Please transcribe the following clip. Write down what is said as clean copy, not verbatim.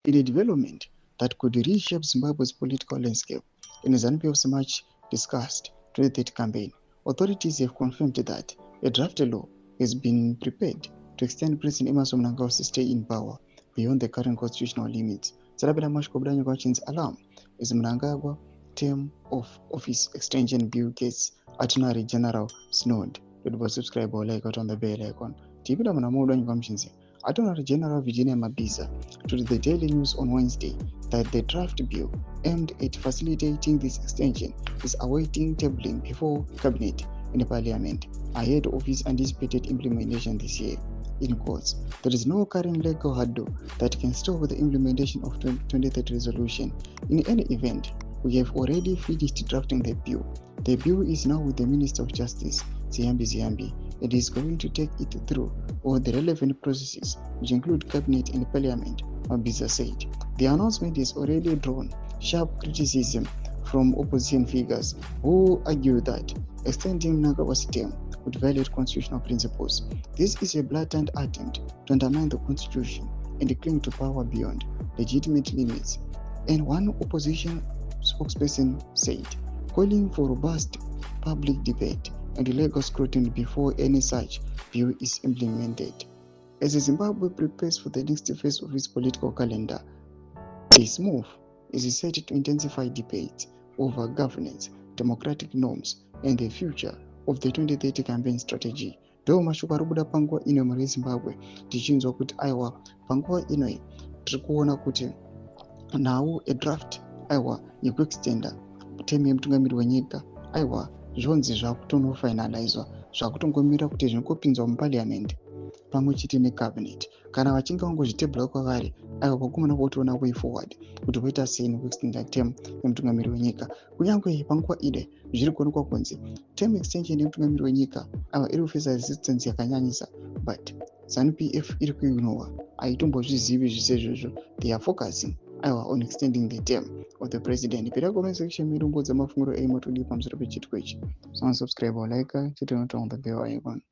in a development that could reshape Zimbabwe's political landscape. In ZANU-PF's much discussed 2030 campaign, authorities have confirmed that a draft law has been prepared to extend President Emmerson Mnangagwa's stay in power beyond the current constitutional limits. Sarabela Mashkobranyo Kwachin's alarm is Mnangagwa term of office extension bill gets Attonery General snowed. Subscribe or like on the bell icon. Tipila Manamodo Kwamshinzi. Attorney General Virginia Mabisa told the Daily News on Wednesday that the draft bill aimed at facilitating this extension is awaiting tabling before Cabinet in the Parliament ahead of its anticipated implementation this year. In quotes, there is no current legal hurdle that can stop the implementation of 2030 resolution. In any event, we have already finished drafting the bill. The bill is now with the Minister of Justice, Ziyambi, and is going to take it through all the relevant processes, which include Cabinet and Parliament, Mabisa said. The announcement has already drawn sharp criticism from opposition figures who argue that extending Mnangagwa's term would violate constitutional principles. This is a blatant attempt to undermine the constitution and cling to power beyond legitimate limits. And one opposition spokesperson said, calling for robust public debate and legal scrutiny before any such bill is implemented. As Zimbabwe prepares for the next phase of its political calendar, this move is set to intensify debates over governance, democratic norms, and the future of the 2030 campaign strategy. Ndo mashoko arikubuda panguva ino muri Zimbabwe tichinzwa kuti aiwa panguva ino tiri kuona kuti nawo draft aiwa yekuextenda term yemutungamiri wenyika aiwa zvonzi zvakutonofinalizwa zvakutongomira kuti zvinokopinzwa muparliament pamwe chete necabinet kana vachinge vangozvitebhura kwavari aiwa pagumana votoona way forward kuti voita sei nekuextenda term yemutungamiri wenyika kunyange panguva ide zviri kuonekwa kunzi term extension yemutungamiri wenyika aiwa iri kufesa resistance yakanyanyisa but ZANU-PF iri kuignora haitombozvizivi zvise izvozvo. They are focusing on extending the term of the president. Pera comment section mirumbo dzamafunguro aimotodi pamusoro pechitiko ichi. So subscribe or like chete on the bell icon.